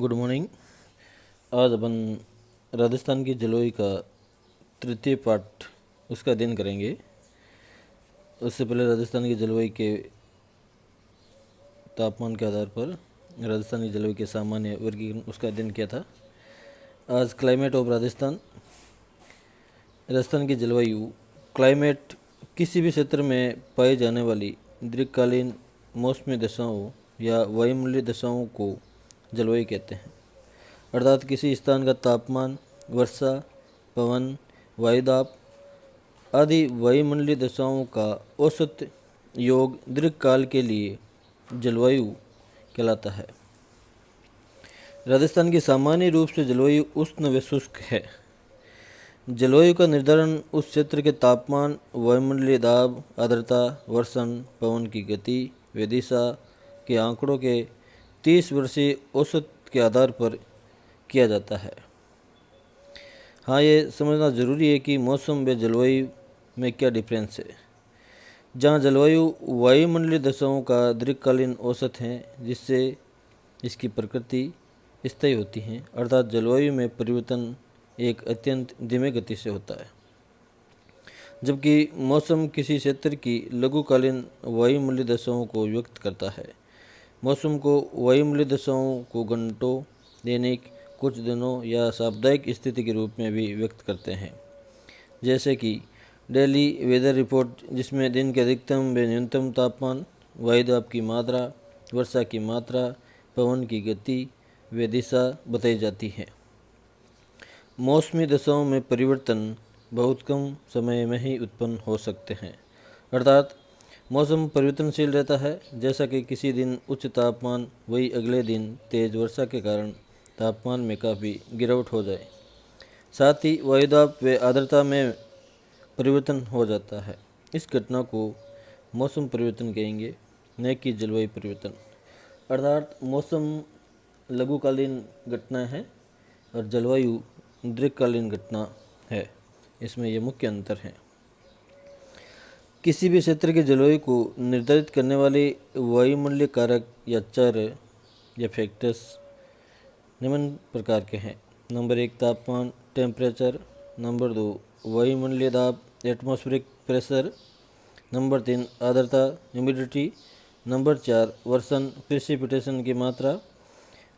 Good morning. आज अपन राजस्थान की जलवायु का तृतीय पाठ उसका अध्ययन करेंगे। उससे पहले राजस्थान की जलवायु के तापमान के आधार पर राजस्थान की जलवायु के सामान्य वर्गीकरण उसका अध्ययन किया था। आज क्लाइमेट ऑफ राजस्थान। राजस्थान की जलवायु क्लाइमेट किसी भी क्षेत्र में पाई जाने वाली दीर्घकालीन मौसमी दशाओं या वायुमंडलीय दशाओं को जलवायु कहते हैं। अर्थात किसी स्थान का तापमान, वर्षा, पवन, वायुदाब आदि वायुमंडलीय दशाओं का औसत योग दीर्घकाल के लिए जलवायु कहलाता है। राजस्थान की सामान्य रूप से जलवायु उष्ण व शुष्क है। जलवायु का निर्धारण उस क्षेत्र के तापमान, वायुमंडलीय दाब, आर्द्रता, वर्षण, पवन की गति व दिशा के आंकड़ों के 30 वर्षीय औसत के आधार पर किया जाता है। हाँ, ये समझना ज़रूरी है कि मौसम व जलवायु में क्या डिफरेंस है। जहाँ जलवायु वायुमंडलीय दशाओं का दीर्घकालीन औसत है, जिससे इसकी प्रकृति स्थायी होती है, अर्थात जलवायु में परिवर्तन एक अत्यंत धीमे गति से होता है, जबकि मौसम किसी क्षेत्र की लघुकालीन वायुमंडलीय दशाओं को व्यक्त करता है। मौसम को वायुमंडलीय दशाओं को घंटों, दैनिक, कुछ दिनों या साप्ताहिक स्थिति के रूप में भी व्यक्त करते हैं, जैसे कि डेली वेदर रिपोर्ट, जिसमें दिन के अधिकतम व न्यूनतम तापमान, वायुदाब की मात्रा, वर्षा की मात्रा, पवन की गति व दिशा बताई जाती है। मौसमी दशाओं में परिवर्तन बहुत कम समय में ही उत्पन्न हो सकते हैं, अर्थात मौसम परिवर्तनशील रहता है। जैसा कि किसी दिन उच्च तापमान, वही अगले दिन तेज वर्षा के कारण तापमान में काफ़ी गिरावट हो जाए। साथ ही वायुदाब व आर्द्रता में परिवर्तन हो जाता है। इस घटना को मौसम परिवर्तन कहेंगे, न कि जलवायु परिवर्तन। अर्थात मौसम लघुकालीन घटना है और जलवायु दीर्घकालीन घटना है। इसमें यह मुख्य अंतर है। किसी भी क्षेत्र की जलवायु को निर्धारित करने वाले वायुमंडलीय कारक या चर या फैक्टर्स निम्न प्रकार के हैं। नंबर 1 तापमान, टेम्परेचर। नंबर 2 वायुमंडलीय दाब, एटमॉस्फेरिक प्रेशर। नंबर 3 आर्द्रता, ह्यूमिडिटी। नंबर 4 वर्षण, प्रेसिपिटेशन की मात्रा।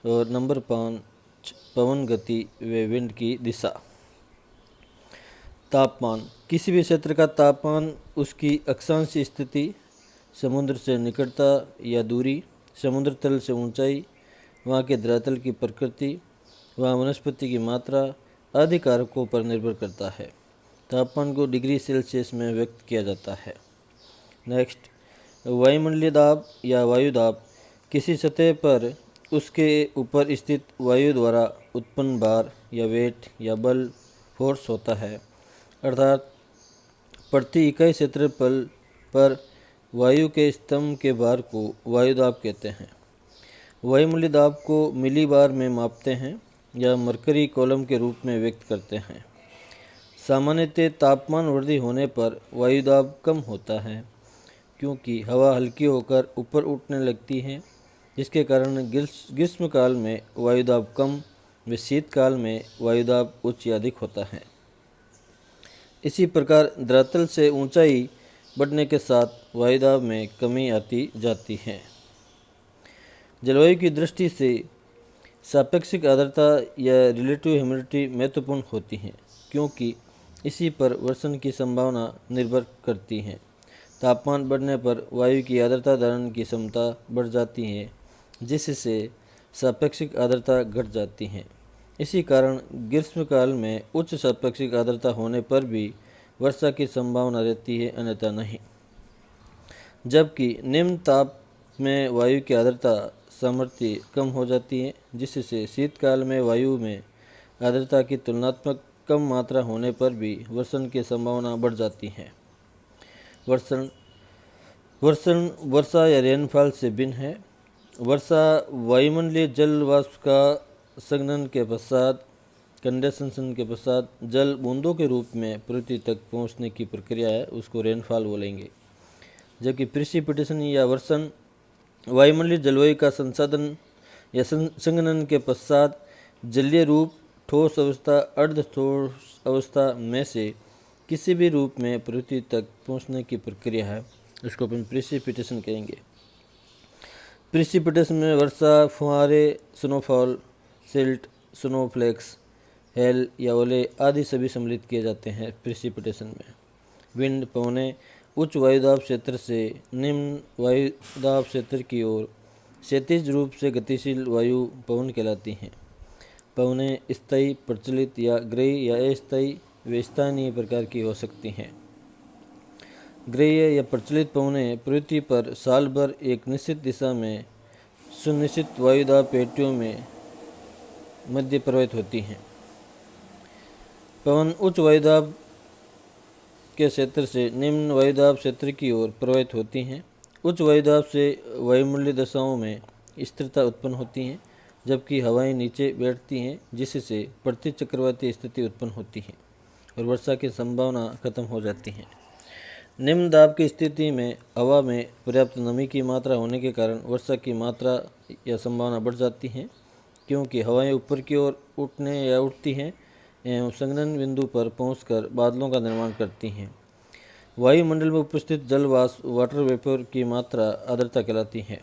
और नंबर 5 पवन गति व विंड की दिशा। तापमान, किसी भी क्षेत्र का तापमान उसकी अक्षांश स्थिति, समुद्र से निकटता या दूरी, समुद्र तल से ऊंचाई, वहाँ के धरातल की प्रकृति, वहाँ वनस्पति की मात्रा आदि कारकों पर निर्भर करता है। तापमान को डिग्री सेल्सियस में व्यक्त किया जाता है। नेक्स्ट, वायुमंडलीय दाब या वायु दाब, किसी सतह पर उसके ऊपर स्थित वायु द्वारा उत्पन्न भार या वेट या बल, फोर्स होता है, अर्थात प्रति इकाई क्षेत्रफल पर वायु के स्तंभ के भार को वायुदाब कहते हैं। वायुमंडलीय दाब को मिली बार में मापते हैं या मरकरी कॉलम के रूप में व्यक्त करते हैं। सामान्यतः तापमान वृद्धि होने पर वायुदाब कम होता है, क्योंकि हवा हल्की होकर ऊपर उठने लगती है, जिसके कारण ग्रीष्मकाल में वायुदाब कम व शीतकाल में वायुदाब उच्च या अधिक होता है। इसी प्रकार धरातल से ऊंचाई बढ़ने के साथ वायुदाब में कमी आती जाती है। जलवायु की दृष्टि से सापेक्षिक आर्द्रता या रिलेटिव ह्यूमिडिटी महत्वपूर्ण होती है, क्योंकि इसी पर वर्षण की संभावना निर्भर करती है। तापमान बढ़ने पर वायु की आर्द्रता धारण की क्षमता बढ़ जाती है, जिससे सापेक्षिक आर्द्रता घट जाती है। इसी कारण ग्रीष्मकाल में उच्च सापेक्षिक आर्द्रता होने पर भी वर्षा की संभावना रहती है, अन्यथा नहीं। जबकि निम्न ताप में वायु की आर्द्रता सामर्थ्य कम हो जाती है, जिससे शीतकाल में वायु में आर्द्रता की तुलनात्मक कम मात्रा होने पर भी वर्षण की संभावना बढ़ जाती है। वर्षण वर्षा या रेनफॉल से भिन्न है। वर्षा वायुमंडलीय जल वाष्प का संघनन के पश्चात, कंडेंसेशन के पश्चात जल बूंदों के रूप में पृथ्वी तक पहुंचने की प्रक्रिया है, उसको रेनफॉल बोलेंगे। जबकि प्रेसिपिटेशन या वर्षण वायुमंडलीय जलवायु का संसाधन या संघनन के पश्चात जलीय रूप, ठोस अवस्था, अर्ध ठोस अवस्था में से किसी भी रूप में पृथ्वी तक पहुंचने की प्रक्रिया है, उसको अपन प्रेसिपिटेशन कहेंगे। प्रेसिपिटेशन में वर्षा, फुहारे, स्नोफॉल, सिल्ट, स्नोफ्लेक्स, हेल या ओले आदि सभी सम्मिलित किए जाते हैं प्रेसिपिटेशन में। विंड, पवनें उच्च वायुदाब क्षेत्र से निम्न वायुदाब क्षेत्र की ओर क्षैतिज रूप से गतिशील वायु पवन कहलाती हैं। पवनें स्थायी, प्रचलित या ग्रही या अस्थायी व स्थानीय प्रकार की हो सकती हैं। ग्रहीय या प्रचलित पवनें पृथ्वी पर साल भर एक निश्चित दिशा में सुनिश्चित वायुदाब पेटियों में मध्य प्रवाहित होती हैं। पवन उच्च वायुदाब के क्षेत्र से निम्न वायुदाब क्षेत्र की ओर प्रवाहित होती हैं। उच्च वायुदाब से वायुमंडलीय दशाओं में स्थिरता उत्पन्न होती है, जबकि हवाएं नीचे बैठती हैं, जिससे प्रतिचक्रवाती स्थिति उत्पन्न होती है और वर्षा की संभावना खत्म हो जाती है। निम्न दाब की स्थिति में हवा में पर्याप्त नमी की मात्रा होने के कारण वर्षा की मात्रा या संभावना बढ़ जाती है, क्योंकि हवाएं ऊपर की ओर उठने या उठती हैं एवं संघनन बिंदु पर पहुंचकर बादलों का निर्माण करती हैं। वायुमंडल में उपस्थित जल वाष्प, वाटर वेपर की मात्रा आर्द्रता कहलाती है।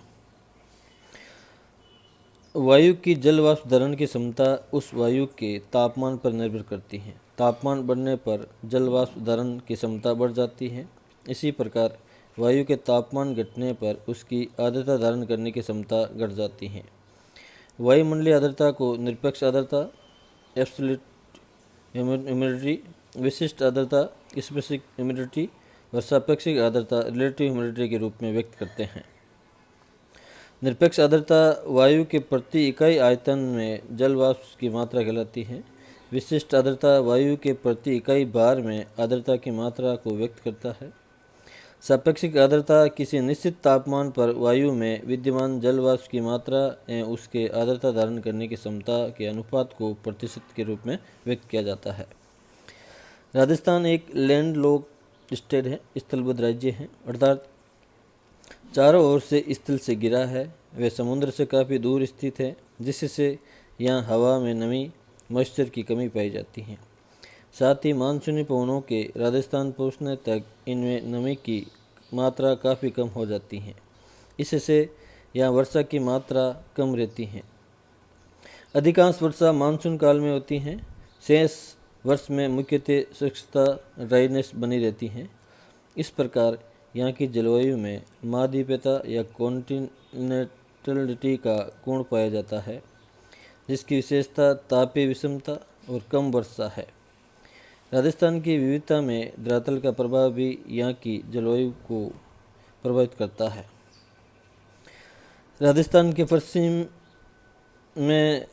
वायु की जल वाष्प धारण की क्षमता उस वायु के तापमान पर निर्भर करती है। तापमान बढ़ने पर जल वाष्प धारण की क्षमता बढ़ जाती है। इसी प्रकार वायु के तापमान घटने पर उसकी आर्द्रता धारण करने की क्षमता घट जाती है। वायुमंडलीय आर्द्रता को निरपेक्ष आर्द्रता, एब्सोल्यूट ह्यूमिडिटी, विशिष्ट आर्द्रता, स्पेसिफिक ह्यूमिडिटी और सापेक्षिक आर्द्रता, रिलेटिव ह्यूमिडिटी के रूप में व्यक्त करते हैं। निरपेक्ष आर्द्रता वायु के प्रति इकाई आयतन में जल वाष्प की मात्रा कहलाती है। विशिष्ट आर्द्रता वायु के प्रति इकाई भार में आर्द्रता की मात्रा को व्यक्त करता है। सापेक्षिक आर्द्रता किसी निश्चित तापमान पर वायु में विद्यमान जल वाष्प की मात्रा एवं उसके आर्द्रता धारण करने की क्षमता के अनुपात को प्रतिशत के रूप में व्यक्त किया जाता है। राजस्थान एक लैंडलॉक्ड स्टेट है, स्थलबद्ध राज्य है, अर्थात चारों ओर से स्थल से घिरा है। वह समुद्र से काफ़ी दूर स्थित है, जिससे यहाँ हवा में नमी, मॉइस्चर की कमी पाई जाती है। साथ ही मानसूनी पवनों के राजस्थान पहुँचने तक इनमें नमी की मात्रा काफ़ी कम हो जाती है। इससे यहाँ वर्षा की मात्रा कम रहती है। अधिकांश वर्षा मानसून काल में होती है। शेष वर्ष में मुख्यतः शुष्कता, ड्राइनेस बनी रहती है। इस प्रकार यहाँ की जलवायु में महाद्वीपीयता या कॉन्टिनेंटलिटी का गुण पाया जाता है, जिसकी विशेषता तापीय विषमता और कम वर्षा है। राजस्थान की विविधता में धरातल का प्रभाव भी यहाँ की जलवायु को प्रभावित करता है। राजस्थान के पश्चिम में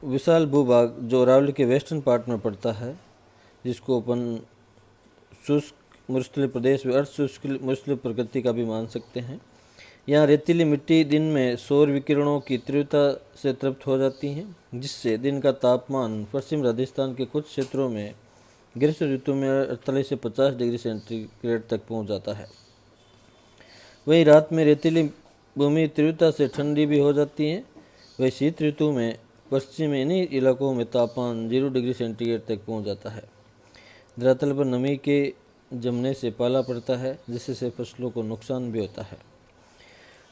विशाल भूभाग जो अरावली के वेस्टर्न पार्ट में पड़ता है, जिसको अपन शुष्क मरुस्थलीय प्रदेश व अर्ध शुष्क मरुस्थलीय प्रकृति का भी मान सकते हैं। यहाँ रेतीली मिट्टी दिन में सौर विकिरणों की तीव्रता से तृप्त हो जाती है, जिससे दिन का तापमान पश्चिम राजस्थान के कुछ क्षेत्रों में ग्रीष्म ऋतु में 48 से 50 डिग्री सेंटीग्रेड तक पहुँच जाता है। वहीं रात में रेतीली भूमि तीव्रता से ठंडी भी हो जाती है। वहीं शीत ऋतु में पश्चिमी इन्हीं इलाकों में तापमान 0 डिग्री सेंटीग्रेड तक पहुँच जाता है। धरातल पर नमी के जमने से पाला पड़ता है, जिससे फसलों को नुकसान भी होता है।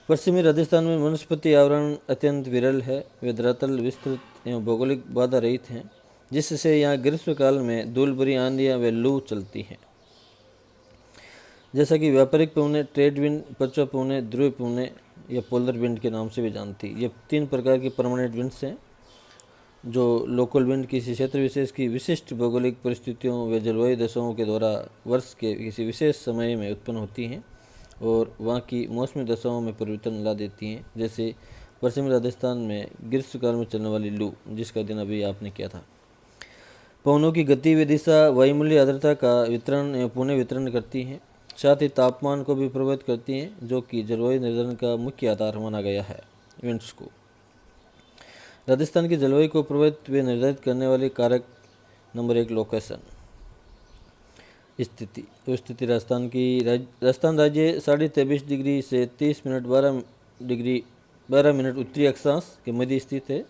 पश्चिमी राजस्थान में वनस्पति आवरण अत्यंत विरल है। वे धरातल विस्तृत एवं भौगोलिक बाधा रहित हैं, जिससे यहाँ ग्रीष्मकाल में धूल भरी आंधियाँ व लू चलती हैं। जैसा कि व्यापारिक पवनें, ट्रेड विंड, पछुआ पवनें, ध्रुव पवनें या पोलर विंड के नाम से भी जानती। ये 3 प्रकार की परमानेंट विंड्स हैं, जो लोकल विंड किसी क्षेत्र विशेष की विशिष्ट भौगोलिक परिस्थितियों व जलवायु दशाओं के द्वारा वर्ष के किसी विशेष समय में उत्पन्न होती हैं और वहाँ की मौसमी दशाओं में परिवर्तन ला देती हैं। जैसे पश्चिमी राजस्थान में ग्रीष्मकाल में चलने वाली लू, जिसका दिन अभी आपने किया था। पवनों की गति व दिशा वायुमंडलीय आर्द्रता का वितरण एवं पुनः वितरण करती हैं, साथ ही तापमान को भी प्रभावित करती हैं, जो कि जलवायु निर्धारण का मुख्य आधार माना गया है विंड्स को। राजस्थान की जलवायु को प्रभावित व निर्धारित करने वाले कारक नंबर 1 लोकेशन, स्थिति। तो स्थिति राजस्थान राज्य 23.5 डिग्री से 30 मिनट 12 डिग्री 12 मिनट उत्तरी अक्षांश के मध्य स्थित है।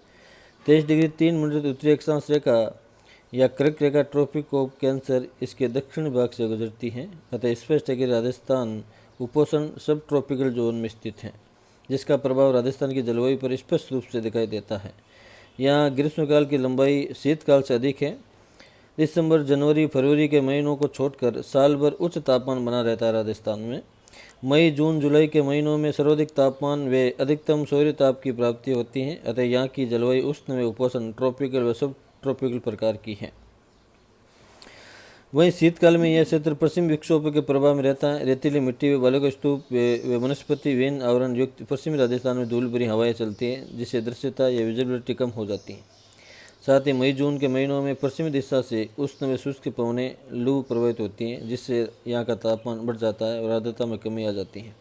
23 डिग्री 3 मिनट उत्तरी अक्षांश रेखा या कर्क रेखा ट्रॉपिक ऑफ कैंसर इसके दक्षिण भाग से गुजरती है। अतः स्पष्ट है कि राजस्थान उपोष्ण सब ट्रॉपिकल जोन में स्थित है, जिसका प्रभाव राजस्थान की जलवायु पर स्पष्ट रूप से दिखाई देता है। यहाँ ग्रीष्मकाल की लंबाई शीतकाल से अधिक है। दिसंबर, जनवरी, फरवरी के महीनों को छोड़कर साल भर उच्च तापमान बना रहता है राजस्थान में। मई, जून, जुलाई के महीनों में सर्वाधिक तापमान व अधिकतम सूर्य ताप की प्राप्ति होती है। अतः यहाँ की जलवायु उष्ण व उपोष्ण ट्रॉपिकल व सब ट्रॉपिकल प्रकार की है। वहीं शीतकाल में यह क्षेत्र पश्चिम विक्षोभ के प्रभाव में रहता है। रेतीली मिट्टी व बालू का स्तूप व वनस्पति विहीन आवरण युक्त पश्चिमी राजस्थान में धूल भरी हवाएं चलती हैं, जिससे दृश्यता या विजिबिलिटी कम हो जाती है। साथ ही मई, जून के महीनों में पश्चिमी दिशा से उष्ण व शुष्क पवनें लू प्रभावित होती हैं, जिससे यहाँ का तापमान बढ़ जाता है और आर्द्रता में कमी आ जाती है।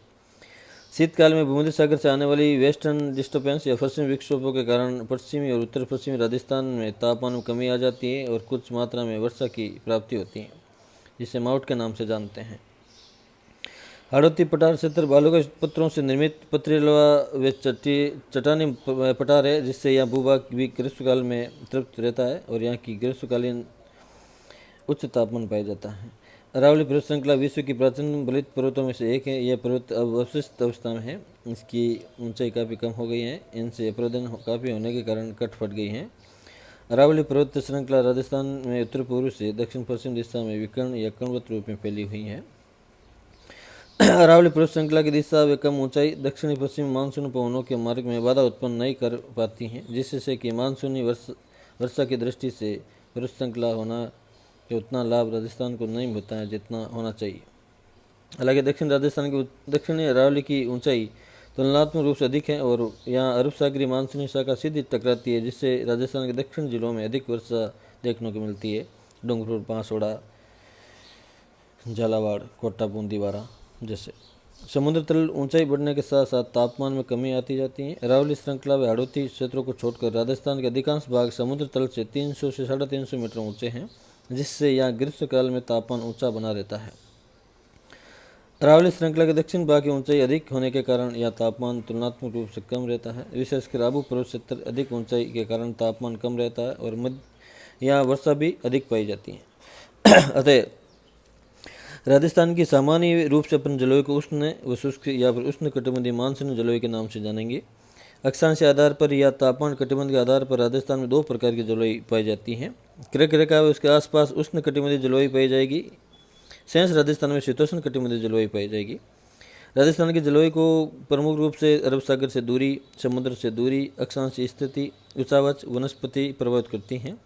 शीतकाल में भूमध्य सागर से आने वाली वेस्टर्न डिस्टर्बेंस या पश्चिमी विक्षोभों के कारण पश्चिमी और उत्तर पश्चिमी राजस्थान में तापमान में कमी आ जाती है और कुछ मात्रा में वर्षा की प्राप्ति होती है, जिसे माउट के नाम से जानते हैं। हाड़ौती पठार क्षेत्र बालू के पत्थरों से निर्मित पथरीला व चट्टानी पठार है, जिससे यह भूभाग भी ग्रीष्मकाल में तृप्त रहता है और यहाँ की ग्रीष्मकालीन उच्च तापमान पाया जाता है। अरावली पर्वत श्रृंखला विश्व की प्राचीन बलित पर्वतों में से एक है। यह पर्वत अब अवशिष्ट अवस्था में है। इसकी ऊंचाई काफ़ी कम हो गई है। इनसे अप्रदन काफ़ी होने के कारण कट फट गई है। अरावली पर्वत श्रृंखला राजस्थान में उत्तर पूर्व से दक्षिण पश्चिम दिशा में विकर्ण या कणवत रूप में फैली हुई है। अरावली पर्वत श्रृंखला की दिशा व कम ऊंचाई दक्षिणी पश्चिमी मानसून पवनों के मार्ग में बाधा उत्पन्न नहीं कर पाती हैं, जिससे कि मानसूनी वर्षा की दृष्टि से पर्वत श्रृंखला होना कि उतना लाभ राजस्थान को नहीं होता है जितना होना चाहिए। हालांकि दक्षिण राजस्थान की दक्षिणी अरावली की ऊंचाई तुलनात्मक रूप से अधिक है और यहाँ अरब सागरी मानसूनी शाखा सीधी टकराती है, जिससे राजस्थान के दक्षिण जिलों में अधिक वर्षा देखने को मिलती है। डूंगरपुर, बांसवाड़ा, झालावाड़, कोटा, बूंदी, बारा जैसे। समुद्र तल ऊंचाई बढ़ने के साथ साथ तापमान में कमी आती जाती है। अरावली श्रृंखला व हाड़ौती क्षेत्रों को छोड़कर राजस्थान के अधिकांश भाग समुद्र तल से 300 से 350 मीटर ऊंचे हैं, जिससे यहाँ ग्रीष्मकाल में तापमान ऊंचा बना रहता है। अरावली श्रृंखला के दक्षिण भाग की ऊंचाई अधिक होने के कारण यह तापमान तुलनात्मक रूप से कम रहता है। विशेषकर आबू पर्वत क्षेत्र अधिक ऊंचाई के कारण तापमान कम रहता है और मध्य यहाँ वर्षा भी अधिक पाई जाती है। अतः राजस्थान की सामान्य रूप से अपन जलवायु को उष्ण व शुष्क या फिर उष्ण कटिबंधीय मानसून जलवायु के नाम से जानेंगे। अक्षांश के आधार पर या तापमान कटिबंध के आधार पर राजस्थान में दो प्रकार की जलवायु पाई जाती है। कर्क रेखा व उसके आसपास उष्ण कटिबंधीय जलवायु पाई जाएगी। शेष राजस्थान में शीतोष्ण कटिबंधीय जलवायु पाई जाएगी। राजस्थान की जलवायु को प्रमुख रूप से अरब सागर से दूरी, समुद्र से दूरी, अक्षांश स्थिति, ऊंचावच, वनस्पति प्रभावित करती हैं।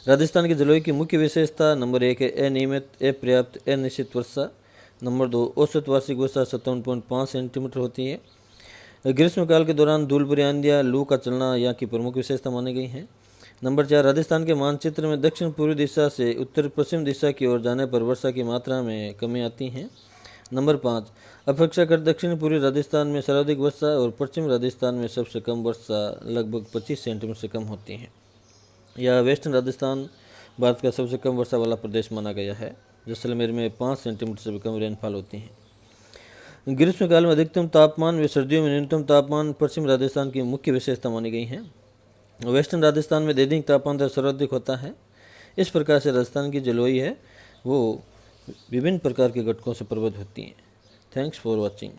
राजस्थान की जलवायु की मुख्य विशेषता नंबर 1 है अनियमित, अपर्याप्त, अनिश्चित वर्षा। नंबर 2 औसत वार्षिक वर्षा 57.5 सेंटीमीटर होती है। ग्रीष्मकाल के दौरान धूल भरी आंधियाँ, लू का चलना यहाँ की प्रमुख विशेषता मानी गई है। नंबर 4 राजस्थान के मानचित्र में दक्षिण पूर्वी दिशा से उत्तर पश्चिम दिशा की ओर जाने पर वर्षा की मात्रा में कमी आती है। नंबर 5 अपेक्षाकृत दक्षिण पूर्वी राजस्थान में सर्वाधिक वर्षा और पश्चिम राजस्थान में सबसे कम वर्षा लगभग 25 सेंटीमीटर से कम होती है। यह वेस्टर्न राजस्थान भारत का सबसे कम वर्षा वाला प्रदेश माना गया है। जैसलमेर में 5 सेंटीमीटर से भी कम रेनफॉल होती है। ग्रीष्मकाल में अधिकतम तापमान व सर्दियों में न्यूनतम तापमान पश्चिम राजस्थान की मुख्य विशेषता मानी गई है। वेस्टर्न राजस्थान में दैनिक तापमान सर्वाधिक होता है। इस प्रकार से राजस्थान की जलवायु है वो विभिन्न प्रकार के घटकों से प्रभावित होती है। Thanks for watching.